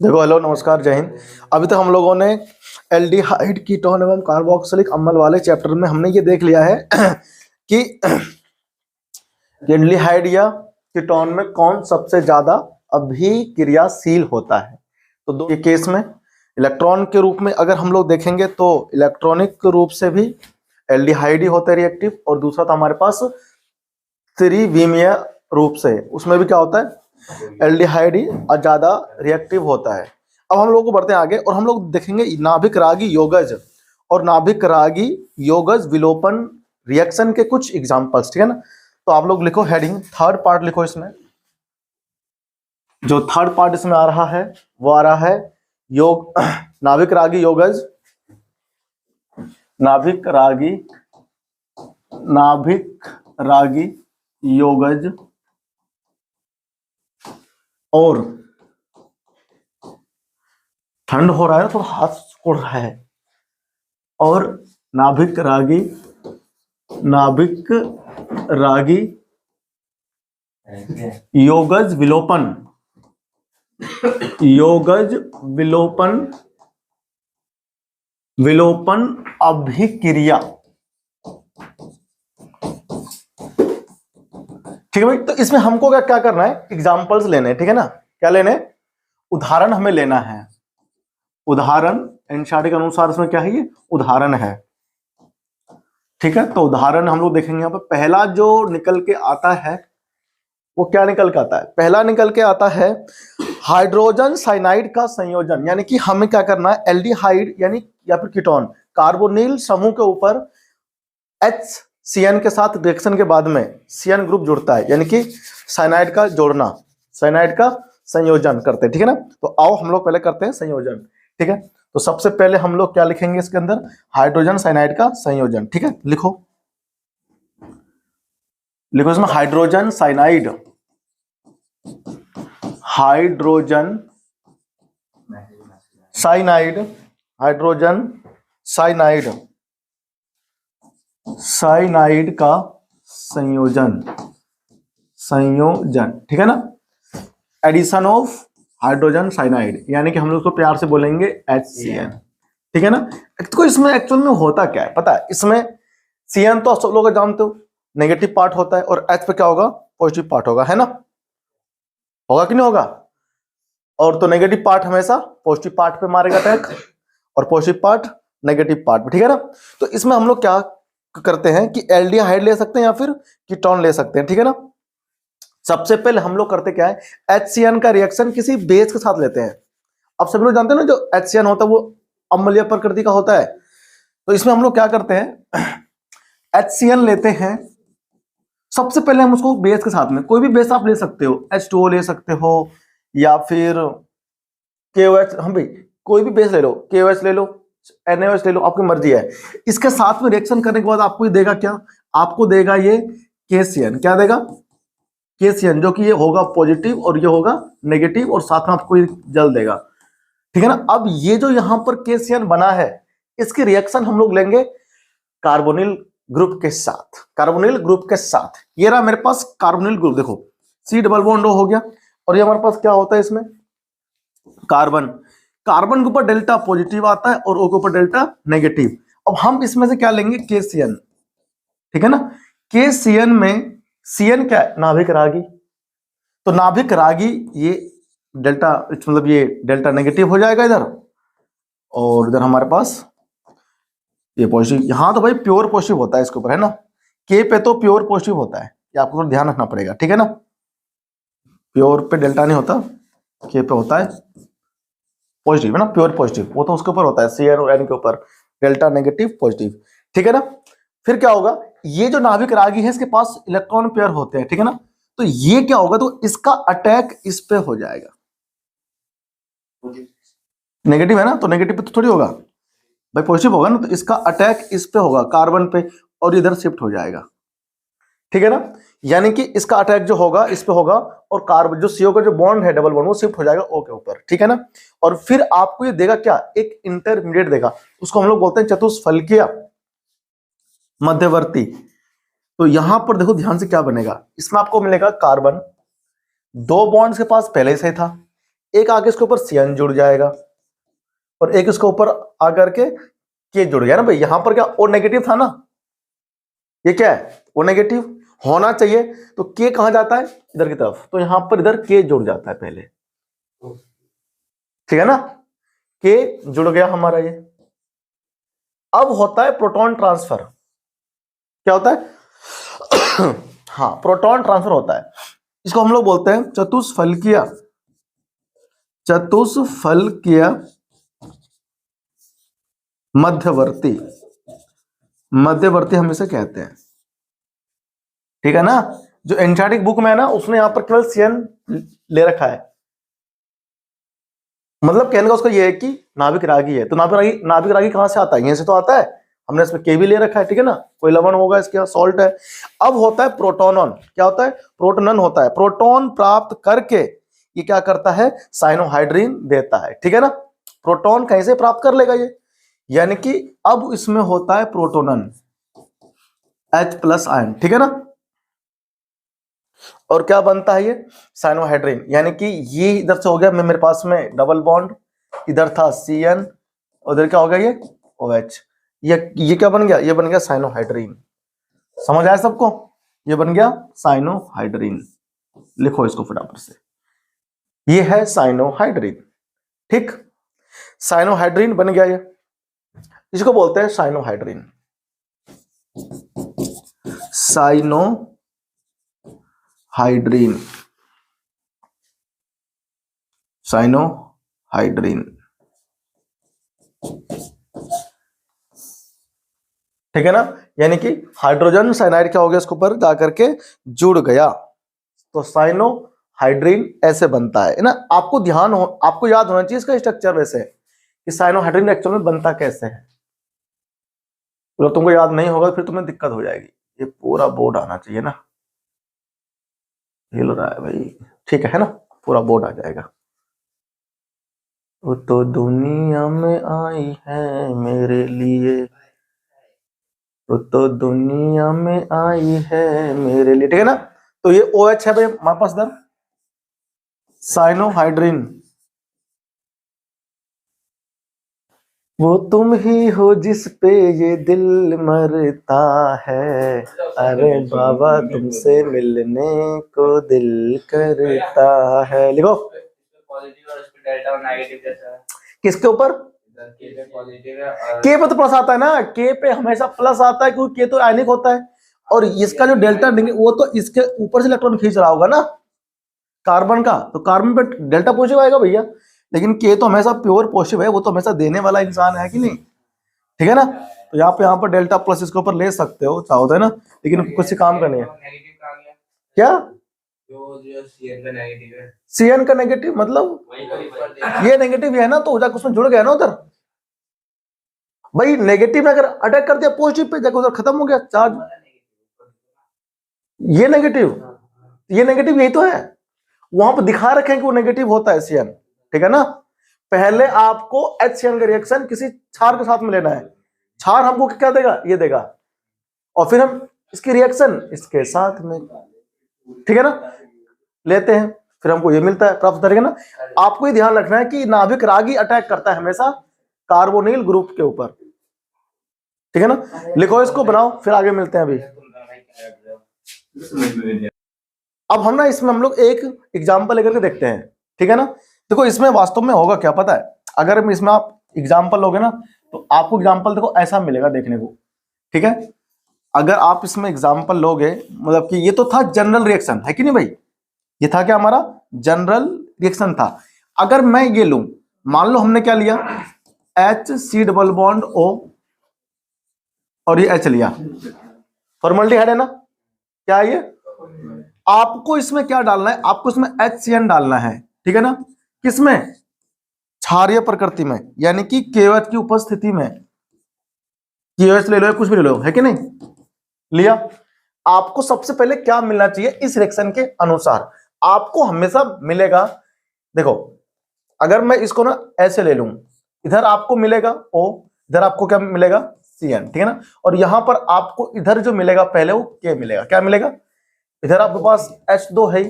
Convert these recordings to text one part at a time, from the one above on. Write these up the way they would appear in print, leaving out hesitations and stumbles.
देखो, हेलो, नमस्कार, जय हिंद। अभी तक हम लोगों ने एल्डिहाइड, कीटोन एवं कार्बोक्सिलिक अम्ल वाले चैप्टर में हमने ये देख लिया है कि एल्डिहाइड या कीटोन में कौन सबसे ज्यादा अभिक्रियाशील होता है। तो दो के केस में इलेक्ट्रॉन के रूप में अगर हम लोग देखेंगे तो इलेक्ट्रॉनिक रूप से भी एल्डिहाइड ही होता है रिएक्टिव, और दूसरा था हमारे पास त्रिविमीय रूप से, उसमें भी क्या होता है, एल्डिहाइड ही ज्यादा रिएक्टिव होता है। अब हम लोग को बढ़ते हैं आगे और हम लोग देखेंगे नाभिक रागी योगज और नाभिक रागी योगज विलोपन रिएक्शन के कुछ एग्जांपल्स, ठीक है ना। तो आप लोग लिखो हेडिंग, थर्ड पार्ट लिखो। इसमें जो थर्ड पार्ट इसमें आ रहा है वो आ रहा है योग नाभिक रागी योगज, नाभिक रागी योगज और ठंड हो रहा है तो हाथ सिकुड़ रहा है, और नाभिक रागी योगज विलोपन अभिक्रिया, ठीक है भाई। तो इसमें हमको क्या करना है, एग्जांपल्स लेने हैं, ठीक है ना। क्या लेने, उदाहरण हमें लेना है। उदाहरण एनसीईआरटी के अनुसार इसमें क्या है, ये उदाहरण है, ठीक है। तो उदाहरण हम लोग देखेंगे यहाँ पर। पहला जो निकल के आता है वो क्या निकल के आता है, पहला निकल के आता है हाइड्रोजन साइनाइड का संयोजन। यानी कि हमें क्या करना है, एल्डिहाइड यानी या फिर कीटोन कार्बोनिल समूह के ऊपर HCN के साथ रिएक्शन के बाद में CN ग्रुप जुड़ता है, यानी कि साइनाइड का जोड़ना, साइनाइड का संयोजन करते हैं, ठीक है ना। तो आओ हम लोग पहले करते हैं संयोजन, ठीक है। तो सबसे पहले हम लोग क्या लिखेंगे इसके अंदर, हाइड्रोजन साइनाइड का संयोजन, ठीक है। लिखो इसमें हाइड्रोजन साइनाइड, हाइड्रोजन साइनाइड का संयोजन, ठीक है ना। एडिशन ऑफ हाइड्रोजन साइनाइड, यानी कि हम लोग उसको प्यार से बोलेंगे HCN, ठीक है ना। तो इसमें एक्चुअल में होता क्या है पता है, इसमें CN तो सब लोग जानते हो नेगेटिव पार्ट होता है, और H पे क्या होगा, पॉजिटिव पार्ट होगा, है ना। होगा कि नहीं होगा, और तो नेगेटिव पार्ट हमेशा पॉजिटिव पार्ट पे मारेगा अटैक, और पॉजिटिव पार्ट नेगेटिव पार्ट पे, ठीक है ना। तो इसमें हम लोग क्या करते हैं कि एल्डिहाइड ले सकते हैं या फिर कीटोन ले सकते हैं, ठीक है ना। सबसे पहले हम लोग करते क्या है, HCN का रिएक्शन किसी बेस के साथ लेते हैं। अब सभी लोग जानते हैं ना, जो HCN होता है वो अम्लीय प्रकृति का होता है। तो इसमें हम लोग क्या करते हैं, HCN लेते हैं। सबसे पहले हम उसको बेस के साथ में, कोई भी बेस आप ले सकते हो, H2O ले सकते हो या फिर KOH, हम भाई कोई भी बेस ले लो, KOH ले लो, NaOH ले लो, आपकी मर्जी है। इसके साथ में रिएक्शन करने के बाद आपको ये देगा क्या, आपको देगा ये KCN, क्या देगा, KCN, जो कि ये होगा पॉजिटिव और ये होगा नेगेटिव, और साथ में आपको ये जल देगा, ठीक है ना। अब ये जो यहां पर KCN बना है, इसकी रिएक्शन हम लोग लेंगे कार्बोनिल ग्रुप के साथ, कार्बोनिल ग्रुप के साथ। ये रहा मेरे पास कार्बोनिल ग्रुप, देखो C डबल बॉन्ड O हो गया, और ये हमारे पास क्या होता है इसमें, कार्बन के ऊपर डेल्टा पॉजिटिव आता है और O के ऊपर डेल्टा नेगेटिव। अब हम इसमें से क्या लेंगे, KCN, ठीक है ना। KCN में CN क्या है, नाभिक रागी। तो नाभिक रागी ये डेल्टा, मतलब ये डेल्टा नेगेटिव हो जाएगा इधर, और इधर हमारे पास ये पॉजिटिव। यहां तो भाई प्योर पॉजिटिव होता है इसके ऊपर, है ना। K पे तो प्योर पॉजिटिव होता है, ये आपको ध्यान रखना पड़ेगा, ठीक है ना। प्योर पे डेल्टा नहीं होता, K पे होता है पॉजिटिव, है ना, प्योर पॉजिटिव। वो तो उसके ऊपर होता है, CN और N के ऊपर डेल्टा नेगेटिव पॉजिटिव, ठीक है ना। फिर क्या होगा, ये जो नाभिक रागी है इसके पास इलेक्ट्रॉन पेयर होते हैं, ठीक है ना। तो ये क्या होगा, तो इसका अटैक इस पे हो जाएगा, नेगेटिव है ना, तो नेगेटिव पे तो थोड़ी होगा भाई, पॉजिटिव होगा ना। तो इसका अटैक इस पे होगा, कार्बन पे, और इधर शिफ्ट हो जाएगा, ठीक है ना। यानी कि इसका अटैक जो होगा इस पे होगा, और कार्बन जो CO का जो बॉन्ड है डबल बॉन्ड, वो शिफ्ट हो जाएगा O के ऊपर, ठीक है ना। और फिर आपको ये देगा क्या, एक इंटरमीडिएट देगा, उसको हम लोग बोलते हैं चतुष्फलकीय मध्यवर्ती। तो यहां पर देखो ध्यान से क्या बनेगा, इसमें आपको मिलेगा कार्बन, 2 बॉन्ड्स के पास पहले से था, एक आगे इसके ऊपर CN जुड़ जाएगा और एक इसके ऊपर आकर के K जुड़ गया ना भाई। यहां पर क्या O नेगेटिव था ना, ये क्या है O नेगेटिव होना चाहिए, तो K कहां जाता है इधर की तरफ, तो यहां पर इधर K जुड़ जाता है पहले, ठीक है ना, K जुड़ गया हमारा ये। अब होता है प्रोटॉन ट्रांसफर। क्या होता है हाँ, प्रोटॉन ट्रांसफर होता है, इसको हम लोग बोलते हैं चतुष्फलकीय मध्यवर्ती हम इसे कहते हैं, ठीक है ना। जो एनसीईआरटी बुक में है ना, उसने यहां पर केवल CN ले रखा है, मतलब कहने का उसका ये है कि नाभिक रागी है, तो नाभिक रागी कहां से आता है, यहां से तो आता है, हमने इसमें K भी ले रखा है, ठीक है ना, कोई लवण होगा इसके यहाँ, सॉल्ट है। अब होता है प्रोटोनॉन, क्या होता है प्रोटोनन होता है, प्रोटॉन प्राप्त करके ये क्या करता है साइनोहाइड्रिन देता है, ठीक है ना। प्रोटॉन कहीं से प्राप्त कर लेगा ये, यानी कि अब इसमें होता है प्रोटोनन H+ आयन, ठीक है ना। और क्या बनता है ये साइनोहाइड्रिन, यानी कि ये इधर से हो गया मेरे पास में डबल बॉन्ड, इधर था CN, उधर क्या हो गया ये OH, ये क्या बन गया, ये बन गया साइनोहाइड्रिन। समझ आया सबको, ये बन गया साइनोहाइड्रिन। लिखो इसको फटाफट से, ये है साइनोहाइड्रिन, ठीक। साइनोहाइड्रिन बन गया ये, इसको बोलते हैं साइनोहाइड्रिन। साइनोहाइड्रिन, ठीक है ना, यानी कि हाइड्रोजन साइनाइड क्या हो गया इसके ऊपर जाकर के जुड़ गया, तो साइनोहाइड्रिन ऐसे बनता है ना। आपको याद होना चाहिए इसका स्ट्रक्चर वैसे कि साइनोहाइड्रिन एक्चुअल में बनता कैसे है। अगर तुमको याद नहीं होगा फिर तुम्हें दिक्कत हो जाएगी। ये पूरा बोर्ड आना चाहिए ना, हिल रहा है भाई, ठीक है ना, पूरा बोर्ड आ जाएगा। वो तो दुनिया में आई है मेरे लिए, वो तो दुनिया में आई है मेरे लिए, ठीक है ना। तो ये OH है भाई हमारे पास इधर साइनोहाइड्रिन, वो तुम ही हो जिस पे ये दिल मरता है, अरे बाबा तुमसे मिलने को दिल करता है। लिखो किसके ऊपर, K पे तो प्लस आता है ना, K पे हमेशा प्लस आता है क्योंकि K तो आयनिक होता है, और इसका जो डेल्टा वो तो इसके ऊपर से इलेक्ट्रॉन खींच रहा होगा ना कार्बन का, तो कार्बन पे डेल्टा पॉजिटिव आएगा भैया, लेकिन K तो हमेशा प्योर पॉजिटिव है, वो तो हमेशा देने वाला इंसान है कि नहीं, ठीक है ना। तो यहाँ पर डेल्टा प्लस इसके ऊपर ले सकते हो चाहो तो, है ना, लेकिन कुछ काम का नहीं है। क्या CN का नेगेटिव मतलब ये नेगेटिव है ना, तो जाकर उसमें जुड़ गया ना उधर भाई। नेगेटिव ने अगर अटैक कर दिया पॉजिटिव पे, जाकर उधर खत्म हो गया चार्ज। ये नेगेटिव यही तो है, वहां पर दिखा रखे हैं कि वो नेगेटिव होता है CN, ठीक है ना। पहले आपको HCN का रिएक्शन किसी क्षार के साथ में लेना है, क्षार हमको क्या देगा, ये देगा, और फिर हम इसकी रिएक्शन इसके साथ में, ठीक है ना, लेते हैं, फिर हमको ये मिलता है, प्राप्त करेगा ना। आपको ये ध्यान रखना है कि नाभिक रागी अटैक करता है हमेशा कार्बोनिल ग्रुप के ऊपर, ठीक है ना। लिखो इसको, बनाओ, फिर आगे मिलते हैं अभी। अब हम ना इसमें हम लोग एक एग्जाम्पल लेकर के देखते हैं, ठीक है ना। देखो इसमें वास्तव में होगा क्या पता है, अगर इसमें आप एग्जाम्पल लोगे ना तो आपको एग्जाम्पल देखो ऐसा मिलेगा देखने को, ठीक है। अगर आप इसमें एग्जाम्पल लोगे, मतलब कि ये तो था जनरल रिएक्शन, है कि नहीं भाई, ये था क्या हमारा जनरल रिएक्शन था। अगर मैं ये लूं, मान लो हमने क्या लिया HC डबल बॉन्ड O और ये H लिया, फॉर्मल्डिहाइड है ना, क्या है ये, आपको इसमें क्या डालना है, आपको इसमें HCN डालना है, ठीक है ना, किसमें क्षारीय प्रकृति में, यानी कि KOH की उपस्थिति में। KOH ले लो, कुछ भी ले लो, है कि नहीं, लिया। आपको सबसे पहले क्या मिलना चाहिए इस रिएक्शन के अनुसार, आपको हमेशा मिलेगा, देखो अगर मैं इसको ना ऐसे ले लूं, इधर आपको मिलेगा O, इधर आपको क्या मिलेगा CN, ठीक है ना, और यहां पर आपको इधर जो मिलेगा पहले वो K मिलेगा, क्या मिलेगा, इधर आपके पास H2 है,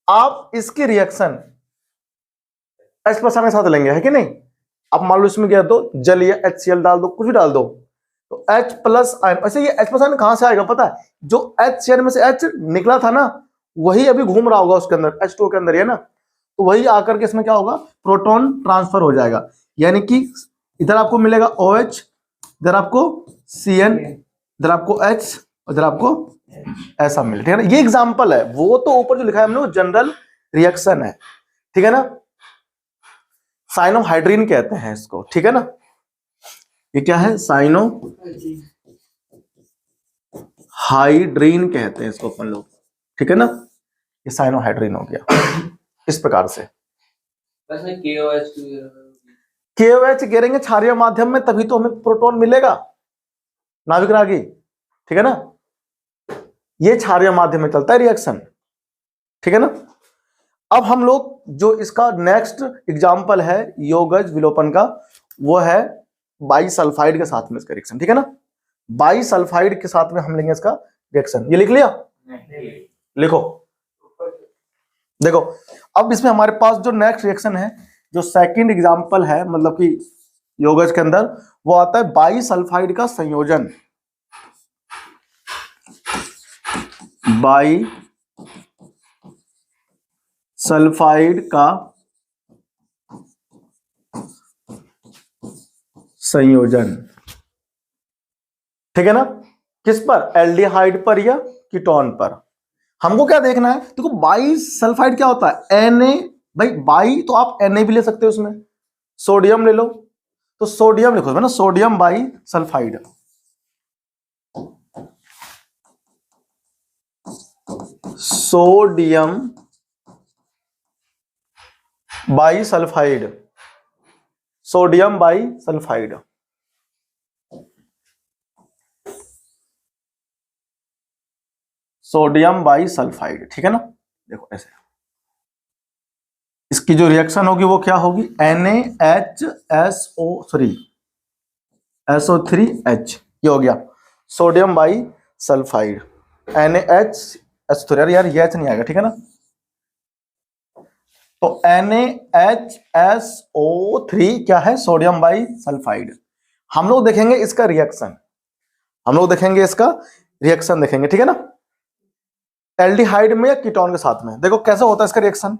आप इसकी रिएक्शन H प्लस आयन के साथ लेंगे, है कि नहीं? आप मान लो इसमें क्या दो, जल या HCl डाल दो, कुछ भी डाल दो, तो H प्लस आयन। वैसे ये H प्लस आयन कहां से आएगा पता है? जो HCl में से H निकला था ना, वही अभी घूम रहा होगा उसके अंदर, H2O के अंदर, है ना, तो वही आकर के इसमें क्या होगा, प्रोटॉन ट्रांसफर हो जाएगा। यानी कि इधर आपको मिलेगा OH, इधर आपको Cn, इधर आपको H, इधर आपको ऐसा मिले, ठीक है ना। ये एग्जांपल है, वो तो ऊपर जो लिखा है हमने जनरल रिएक्शन है, ठीक है ना। साइनोहाइड्रिन कहते हैं इसको, ठीक है ना। ये क्या है? साइनोहाइड्रिन कहते हैं इसको अपन लोग, ठीक है ना। ये साइनोहाइड्रिन हो गया इस प्रकार से। KOH गिरेंगे क्षारीय माध्यम में, तभी तो हमें प्रोटॉन मिलेगा नाभिक रागी, ठीक है ना। ये क्षारीय माध्यम में चलता है रिएक्शन, ठीक है ना। अब हम लोग जो इसका नेक्स्ट एग्जांपल है योगज विलोपन का, वो है बाईसल्फाइड के साथ में इसका रिएक्शन, ठीक है ना। बाईसल्फाइड के साथ में हम लेंगे इसका रिएक्शन। ये लिख लिया? लिखो, देखो अब इसमें हमारे पास जो नेक्स्ट रिएक्शन है, जो सेकंड एग्जांपल है, मतलब कि योगज के अंदर, वो आता है बाईसल्फाइड का संयोजन। बाईसल्फाइड का संयोजन, ठीक है ना। किस पर? एल्डिहाइड पर या कीटोन पर। हमको क्या देखना है, देखो बाईसल्फाइड क्या होता है? Na, भाई बाई तो आप Na भी ले सकते हो, उसमें सोडियम ले लो, तो सोडियम लिखो ना, सोडियम बाईसल्फाइड। सोडियम बाईसल्फाइड, सोडियम बाईसल्फाइड, सोडियम बाईसल्फाइड, ठीक है ना। देखो ऐसे इसकी जो रिएक्शन होगी वो क्या होगी? NaHSO3, ये हो गया सोडियम बाईसल्फाइड, NaHSO3, यार ये H नहीं आएगा, ठीक है ना। तो NaHSO3 क्या है? सोडियम बाईसल्फाइड। हम लोग देखेंगे इसका रिएक्शन, हम लोग देखेंगे इसका रिएक्शन देखेंगे, ठीक है ना। एल्डिहाइड में या कीटोन के साथ में, देखो कैसा होता है इसका रिएक्शन।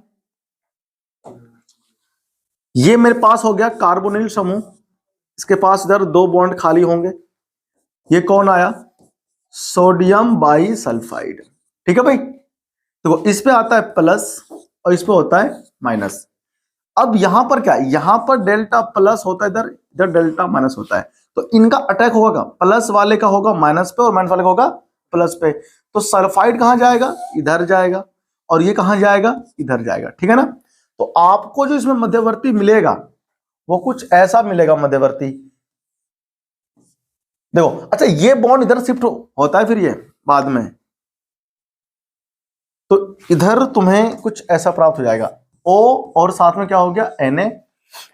ये मेरे पास हो गया कार्बोनिल समूह, इसके पास इधर दो बॉन्ड खाली होंगे, ये कौन आया? सोडियम बाईसल्फाइड, ठीक है भाई। देखो इस पे आता है प्लस और इस पे होता है माइनस। अब यहां पर क्या है? यहां पर डेल्टा प्लस होता है, इधर इधर डेल्टा माइनस होता है, तो इनका अटैक होगा, प्लस वाले का होगा माइनस पे और माइनस वाले का होगा प्लस पे। तो सल्फाइड कहां जाएगा? इधर जाएगा, और ये कहां जाएगा? इधर जाएगा, ठीक है ना। तो आपको जो इसमें मध्यवर्ती मिलेगा वो कुछ ऐसा मिलेगा मध्यवर्ती, देखो। अच्छा ये बॉन्ड इधर शिफ्ट होता है फिर ये बाद में, तो इधर तुम्हें कुछ ऐसा प्राप्त हो जाएगा, O और साथ में क्या हो गया? Na,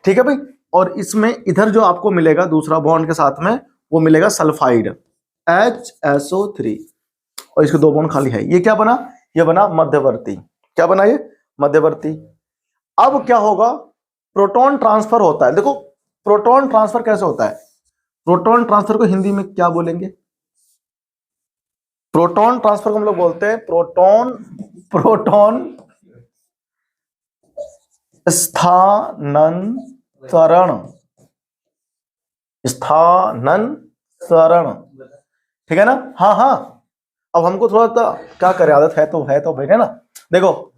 ठीक है भाई। और इसमें इधर जो आपको मिलेगा दूसरा बॉन्ड के साथ में, वो मिलेगा सल्फाइड HSO3, और इसके दो बॉन्ड खाली है। ये क्या बना? ये बना मध्यवर्ती। क्या बना ये? मध्यवर्ती। अब क्या होगा? प्रोटॉन ट्रांसफर होता है। देखो प्रोटॉन ट्रांसफर कैसे होता है? प्रोटॉन ट्रांसफर को हिंदी में क्या बोलेंगे? प्रोटॉन ट्रांसफर को हम लोग बोलते हैं प्रोटॉन स्थानांतरण, ठीक है ना। हाँ हाँ, अब हमको थोड़ा सा क्या करे, आदत है तो भाई, है ना। देखो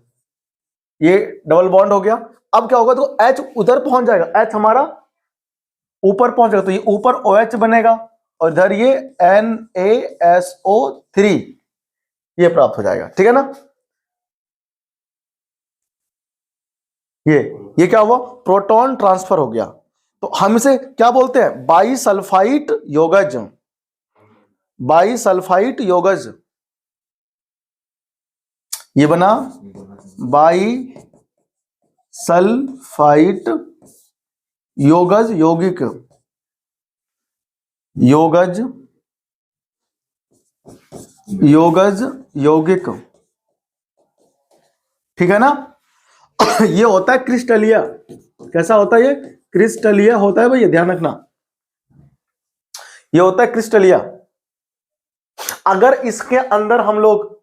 ये डबल बॉन्ड हो गया, अब क्या होगा? तो H उधर पहुंच जाएगा, H हमारा ऊपर पहुंच जाएगा, तो ये ऊपर OH बनेगा, और इधर ये NaSO3 ये प्राप्त हो जाएगा, ठीक है ना। ये क्या हुआ? प्रोटॉन ट्रांसफर हो गया। तो हम इसे क्या बोलते हैं? बाईसल्फाइड योगज, बाईसल्फाइड योगज, ये बना बाईसल्फाइड योगज, यौगिक, योगज यौगिक, ठीक है ना। ये होता है क्रिस्टलीय, कैसा होता है ये? क्रिस्टलीय होता है भैया, ध्यान रखना, ये होता है क्रिस्टलीय। अगर इसके अंदर हम लोग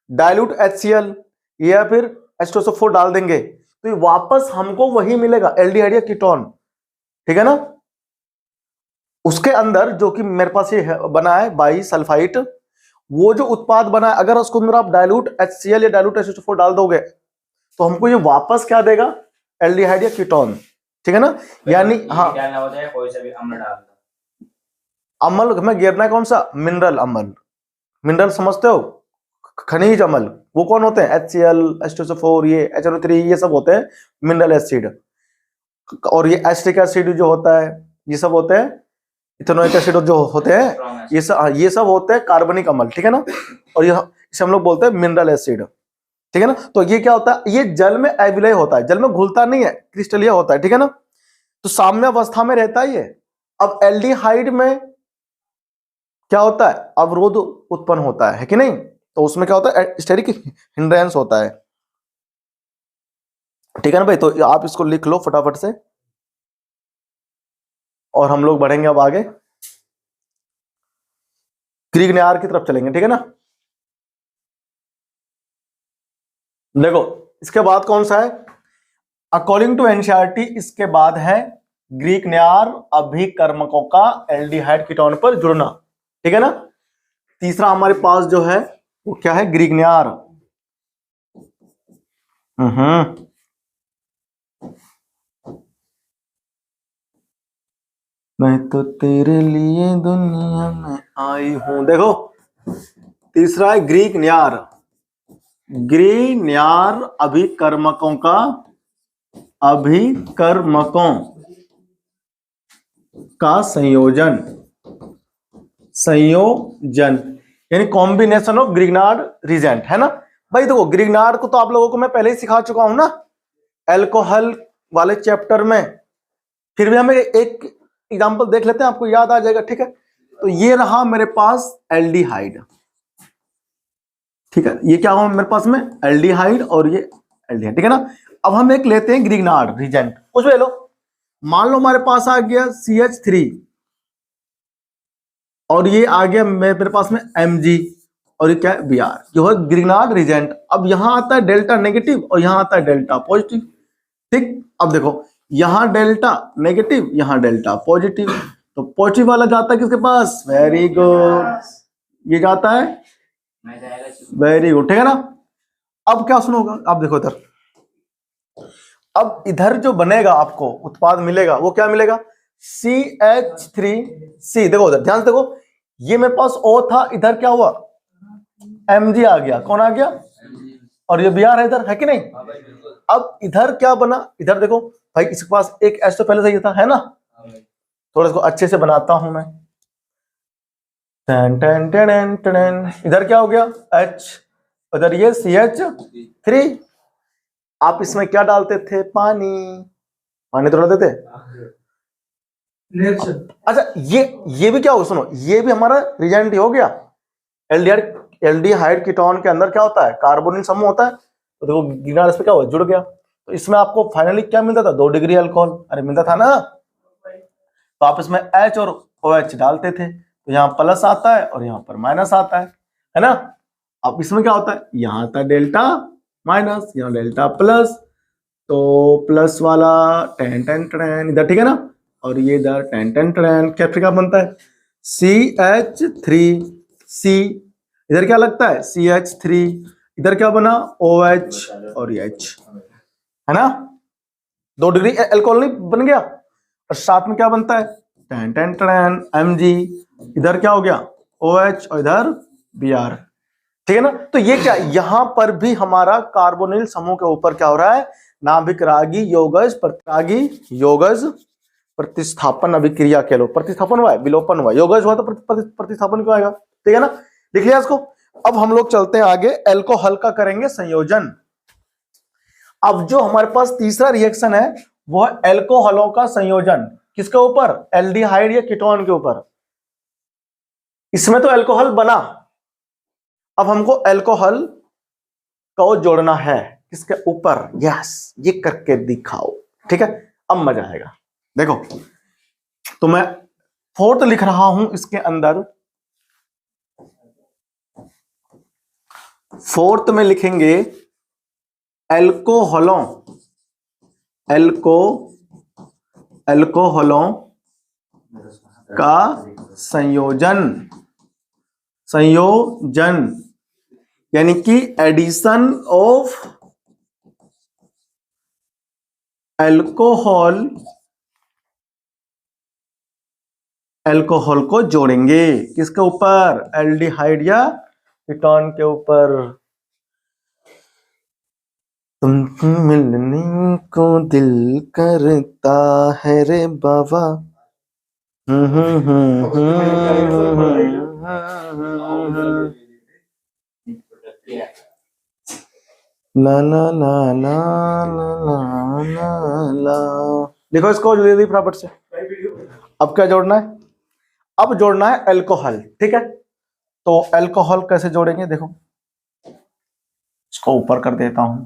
डाइल्यूट HCl या फिर H2SO4 डाल देंगे तो ये वापस हमको वही मिलेगा, एल्डिहाइड या कीटोन, ठीक है ना। उसके अंदर जो कि मेरे पास ये बना है बाई सल्फाइट, वो जो उत्पाद बना है, अगर उसके अंदर आप डाइल्यूट HCl या डाइल्यूट H2SO4 डाल दोगे तो हमको ये वापस क्या देगा? एल्डिहाइड या कीटोन, ठीक है ना। यानी हाँ, कोई सा भी अम्ल डाल दो। अम्ल में गिरना है कौन सा? मिनरल अम्ल। मिनरल समझते हो? खनिज अम्ल, वो कौन होते हैं? HCl, H2SO4, ये HNO3, ये सब होते हैं मिनरल एसिड। और ये एसिटिक एसिड जो होता है, ये सब होते हैं इथेनोइक एसिड जो होते हैं, ये सब होते हैं कार्बनिक अम्ल, ठीक है ना। और ये इसे हम लोग बोलते हैं मिनरल एसिड, ठीक है ना। तो ये क्या होता है? ये जल में अविलय होता है, जल में घुलता नहीं है, क्रिस्टलीय होता है, ठीक है ना। तो साम्य अवस्था में रहता है ये। अब एल्डिहाइड में क्या होता है? अवरोध उत्पन्न होता है कि नहीं? तो उसमें क्या होता है? स्टेरिक हिंड्रेंस होता है, ठीक है ना भाई। तो आप इसको लिख लो फटाफट से और हम लोग बढ़ेंगे अब आगे, ग्रीगनियार की तरफ चलेंगे, ठीक है ना। देखो इसके बाद कौन सा है? अकॉर्डिंग टू एनसीईआरटी इसके बाद है ग्रीगनियार अभिकर्मकों का एल्डिहाइड कीटोन पर जुड़ना, ठीक है ना। तीसरा हमारे पास जो है वो क्या है? ग्रीगनियार। मैं तो तेरे लिए दुनिया में आई हूं। देखो तीसरा है ग्रीगनियार। ग्रीगनियार अभिकर्मकों का, अभिकर्मकों का संयोजन, संयोजन यानी कॉम्बिनेशन ऑफ ग्रीगनार्ड रिजेंट, है ना भाई। देखो ग्रीगनार्ड को तो आप लोगों को मैं पहले ही सिखा चुका हूं ना अल्कोहल वाले चैप्टर में, फिर भी हम एक एग्जांपल देख लेते हैं, आपको याद आ जाएगा, ठीक है। तो ये रहा मेरे पास एल्डिहाइड, ठीक है। ये क्या हुआ मेरे पास में? एल्डिहाइड और ये एल्डिहाइड, ठीक है ना। अब हम एक लेते हैं ग्रीगनार्ड रिजेंट, कुछ ले लो। मान लो हमारे पास आ गया CH3 और ये आ गया मेरे पास में Mg और ये क्या है? Br, जो है ग्रीगनार्ड रिजेंट। अब यहां आता है डेल्टा नेगेटिव और यहां आता है डेल्टा पॉजिटिव, ठीक। अब देखो यहां डेल्टा नेगेटिव, यहां डेल्टा पॉजिटिव, तो पॉजिटिव वाला जाता है किसके पास? वेरी गुड, ये जाता है, वेरी गुड, ठीक है ना। अब क्या सुनोगा? अब देखो इधर, अब इधर जो बनेगा आपको उत्पाद मिलेगा वो क्या मिलेगा? CH3C। देखो उधर ध्यान से देखो, ये मेरे पास O था, इधर क्या हुआ? Mg आ गया। कौन आ गया? और ये Br है इधर, है कि नहीं? अब इधर क्या बना? इधर देखो भाई, इसके पास एक H तो पहले से ही था, है ना। थोड़ा इसको अच्छे से बनाता हूं मैं। टन टन टन टन, इधर क्या हो गया? H, उधर ये CH3। आप इसमें क्या डालते थे? पानी, पानी तो डालते थे। अच्छा ये भी क्या हो? सुनो, ये भी हमारा रिजेंट हो गया। एल्डिहाइड कीटोन के अंदर क्या होता है? कार्बोनिल समूह होता है। तो देखो ग्रीगनार्ड इस पे क्या हुआ? जुड़ गया। तो इसमें आपको फाइनली क्या मिलता था? 2 डिग्री अल्कोहल, अरे मिलता था ना। तो आप इसमें H और OH डालते थे, तो यहाँ प्लस आता है और यहाँ पर माइनस आता है ना। अब इसमें क्या होता है? यहाँ आता है डेल्टा माइनस, यहाँ डेल्टा प्लस, तो प्लस वाला टेन टेन टेन इधर, ठीक है ना। और ये इधर टेन टेन टेन, क्या बनता है? CH3C, इधर क्या लगता है? CH3, इधर क्या बना? OH और ये H, है ना। 2 डिग्री अल्कोहल नहीं बन गया। और साथ में क्या बनता है? टेन टेन टेन Mg, इधर क्या हो गया? OH और इधर Br, ठीक है ना। तो ये क्या, यहां पर भी हमारा कार्बोनिल समूह के ऊपर क्या हो रहा है? नाभिक रागी योगज प्रतिस्थापन अभिक्रिया कह लो। प्रतिस्थापन हुआ है, विलोपन हुआ, योगज हुआ तो प्रतिस्थापन क्यों आएगा? ठीक है ना, लिख लिया इसको। अब हम लोग चलते हैं आगे, एल्कोहल का करेंगे संयोजन। अब जो हमारे पास तीसरा रिएक्शन है वो है एल्कोहलों का संयोजन। किसके ऊपर? एल्डिहाइड या कीटोन के ऊपर। इसमें तो एल्कोहल बना, अब हमको एल्कोहल को जोड़ना है किसके ऊपर? यस, ये करके दिखाओ, ठीक है। अब मजा आएगा। देखो तो मैं फोर्थ लिख रहा हूं इसके अंदर, फोर्थ में लिखेंगे एल्कोहलों, एल्कोहलों का संयोजन, यानी कि एडिशन ऑफ एल्कोहल को जोड़ेंगे किसके ऊपर, एल्डिहाइड या कीटोन के ऊपर। तुमसे मिलने को दिल करता है रे बाबा। ला ला ला ला ला ला ला। देखो इसको जल्दी फटाफट से। अब क्या जोड़ना है, अब जोड़ना है अल्कोहल, ठीक है। तो अल्कोहल कैसे जोड़ेंगे, देखो इसको ऊपर कर देता हूं।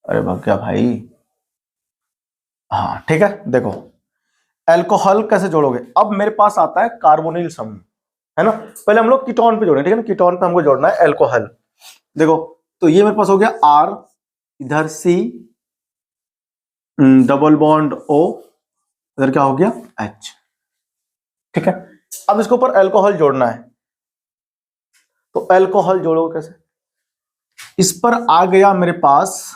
अरे बाप क्या भाई, हाँ ठीक है। देखो अल्कोहल कैसे जोड़ोगे, अब मेरे पास आता है कार्बोनिल समूह, है ना। पहले हम लोग कीटोन पे जोड़े, ठीक है ना, कीटोन पे हमको जोड़ना है अल्कोहल। देखो तो ये मेरे पास हो गया R, इधर C, डबल बॉन्ड O, इधर क्या हो गया H, ठीक है। अब इसके ऊपर अल्कोहल जोड़ना है, तो अल्कोहल जोड़ो कैसे, इस पर आ गया मेरे पास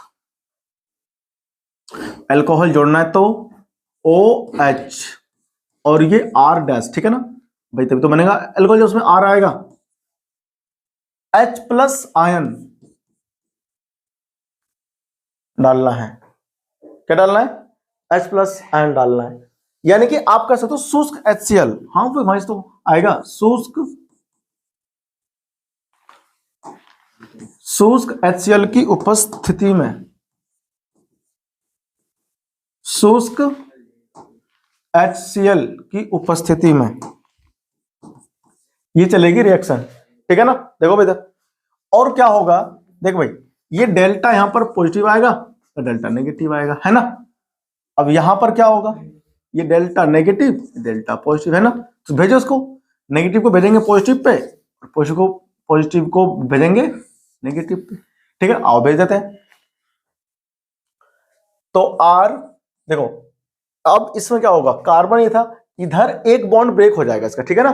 अल्कोहल जोड़ना है तो OH और ये R डैश, ठीक है ना भाई, तभी तो बनेगा अल्कोहल, जो उसमें R आएगा। H प्लस आयन डालना है, क्या डालना है, H प्लस आयन डालना है, यानी कि आप कह सकते हो शुष्क HCl। हाँ वो भाई तो आएगा शुष्क HCl की उपस्थिति में, शुष्क HCl की उपस्थिति में ये चलेगी रिएक्शन, ठीक है ना। देखो भाई इधर और क्या होगा, देख भाई ये डेल्टा यहां पर पॉजिटिव आएगा तो डेल्टा नेगेटिव आएगा, है ना। अब यहां पर क्या होगा, ये डेल्टा नेगेटिव डेल्टा पॉजिटिव, है ना। तो भेजो इसको, नेगेटिव को भेजेंगे पॉजिटिव पे, पॉजिटिव को भेजेंगे नेगेटिव पे, ठीक है। आओ भेज देते हैं। तो R देखो अब इसमें क्या होगा, कार्बन ये था, इधर एक बॉन्ड ब्रेक हो जाएगा इसका, ठीक है ना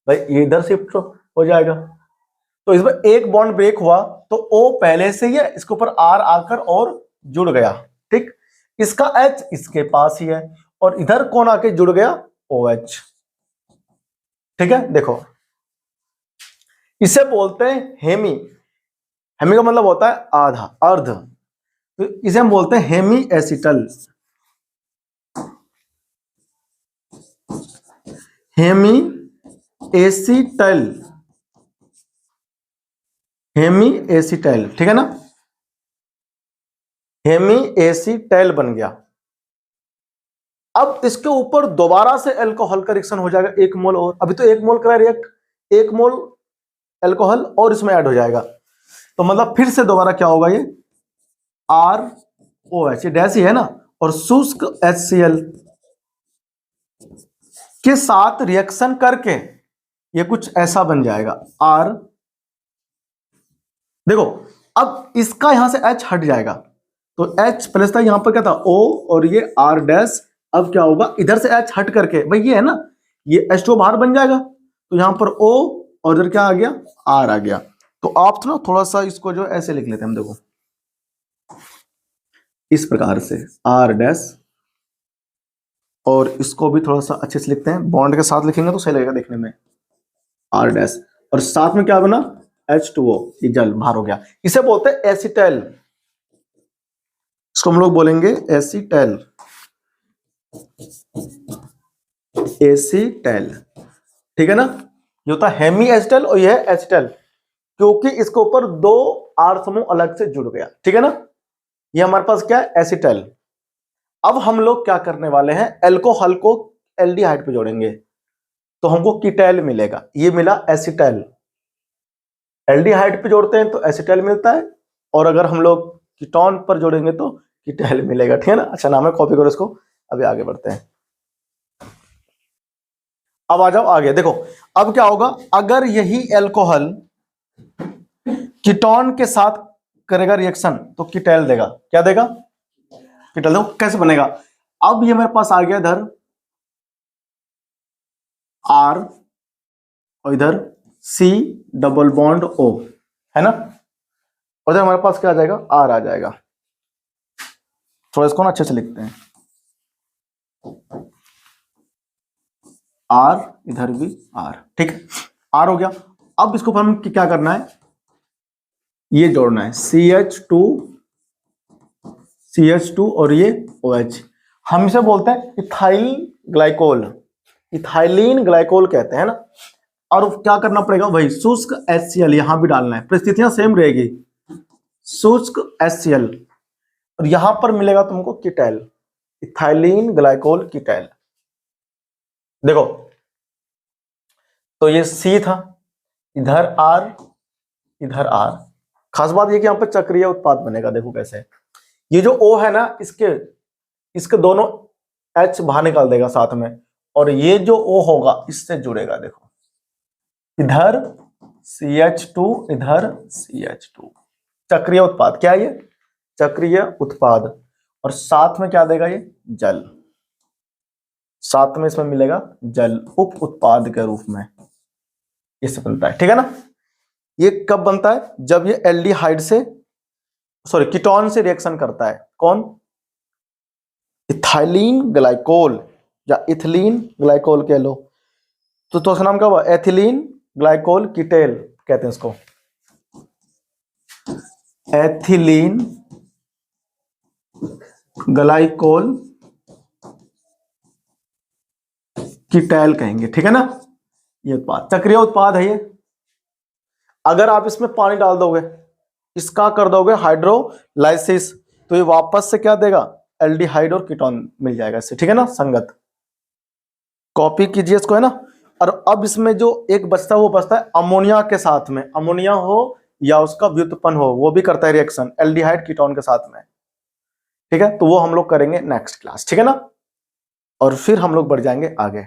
भाई, ये इधर शिफ्ट हो जाएगा। तो इसमें एक बॉन्ड ब्रेक हुआ तो O पहले से ही है, इसके ऊपर R आकर और जुड़ गया, ठीक। इसका H इसके पास ही है और इधर कौन आके जुड़ गया, OH, ठीक है। देखो इसे बोलते हैं हेमी, हेमी का मतलब होता है आधा, अर्ध, तो इसे हम बोलते हैं hemiacetal, hemiacetal, hemiacetal, ठीक है ना, हेमी एसिटल बन गया। अब इसके ऊपर दोबारा से अल्कोहल का रिएक्शन हो जाएगा, एक मोल और, अभी तो एक मोल करा रिएक्ट, एक मोल अल्कोहल और इसमें ऐड हो जाएगा, तो मतलब फिर से दोबारा क्या होगा, ये ROH डैश ही है ना, और शुष्क HCl के साथ रिएक्शन करके ये कुछ ऐसा बन जाएगा R। देखो अब इसका यहां से H हट जाएगा, तो H प्लस था, यहां पर क्या था O और ये R डैश, अब क्या होगा इधर से H हट करके, भाई ये है ना, ये H2 बाहर बन जाएगा, तो यहां पर O और इधर क्या आ गया, R आ गया। तो आप तो ना थोड़ा सा इसको जो ऐसे लिख लेते हैं हम, देखो इस प्रकार से R डैश, और इसको भी थोड़ा सा अच्छे से लिखते हैं, बॉन्ड के साथ लिखेंगे तो सही लगेगा देखने में, R डैश, और साथ में क्या बना H2O, ये जल बाहर हो गया, इसे बोलते हैं एसिटल, इसको हम लोग बोलेंगे एसिटल, एसिटल, ठीक है ना। ये होता है हेमी एसिटल और यह है एसिटल, क्योंकि इसके ऊपर दो R समूह अलग से जुड़ गया, ठीक है ना। ये हमारे पास क्या है, एसिटल। अब हम लोग क्या करने वाले हैं, अल्कोहल को एल्डिहाइड पे जोड़ेंगे, तो हमको कीटैल मिलेगा, ये मिला एसिटल, एल्डिहाइड पे जोड़ते हैं तो एसिटाइल मिलता है, और अगर हम लोग कीटोन पर जोड़ेंगे तो कीटैल मिलेगा। ठीक है ना। अच्छा नाम है, कॉपी करो इसको। अभी आगे बढ़ते हैं। अब आ जाओ आगे, देखो अब क्या होगा, अगर यही एल्कोहल कीटोन के साथ करेगा रिएक्शन तो कीटैल देगा। क्या देगा? कीटैल। देखो कैसे बनेगा। अब ये मेरे पास आ गया इधर R और इधर C डबल बॉन्ड O, है ना। और इधर हमारे पास क्या आ जाएगा? R आ जाएगा। थोड़ा इसको ना अच्छे से लिखते हैं। R, इधर भी R, ठीक है। R हो गया। अब इसको हम क्या करना है, ये जोड़ना है CH2 और ये OH। हम इसे बोलते हैं इथाइल ग्लाइकोल, इथाइलिन ग्लाइकोल कहते हैं ना। और क्या करना पड़ेगा, वही शुष्क HCl यहां भी डालना है, परिस्थितियां सेम रहेगी, शुष्क HCl, और यहां पर मिलेगा तुमको कीटैल, इथाइलिन ग्लाइकोल कीटैल। देखो तो ये C था, इधर R, इधर R। खास बात ये कि यहां पर चक्रीय उत्पाद बनेगा। देखो कैसे, ये जो O है ना, इसके दोनों H बाहर निकाल देगा साथ में, और ये जो O होगा इससे जुड़ेगा। देखो इधर CH2, इधर CH2, चक्रीय उत्पाद। क्या है ये? चक्रीय उत्पाद। और साथ में क्या देगा ये? जल। साथ में इसमें मिलेगा जल उप उत्पाद के रूप में, इससे बनता है। ठीक है ना। ये कब बनता है? जब ये एल्डिहाइड से, सॉरी कीटोन से रिएक्शन करता है। कौन? इथाइलिन ग्लाइकोल या इथिलीन ग्लाइकोल कह लो। तो उसका नाम क्या हुआ? एथिलीन ग्लाइकोल कीटैल कहते हैं इसको, एथिलीन ग्लाइकोल कीटैल कहेंगे। ठीक है ना। ये उत्पाद चक्रीय उत्पाद है ये। अगर आप इसमें पानी डाल दोगे, इसका कर दोगे हाइड्रोलाइसिस, तो ये वापस से क्या देगा? एल्डिहाइड और कीटोन मिल जाएगा इससे। ठीक है ना, संगत। कॉपी कीजिए इसको, है ना। और अब इसमें जो एक बचता है वो बचता है अमोनिया के साथ में, अमोनिया हो या उसका व्युत्पन्न हो, वो भी करता है रिएक्शन एल्डिहाइड कीटोन के साथ में। ठीक है, तो वो हम लोग करेंगे नेक्स्ट क्लास। ठीक है ना। और फिर हम लोग बढ़ जाएंगे आगे।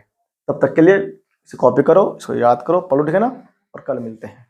तब तक के लिए इसे कॉपी करो, इसको याद करो, पढ़ो। ठीक है ना। और कल मिलते हैं।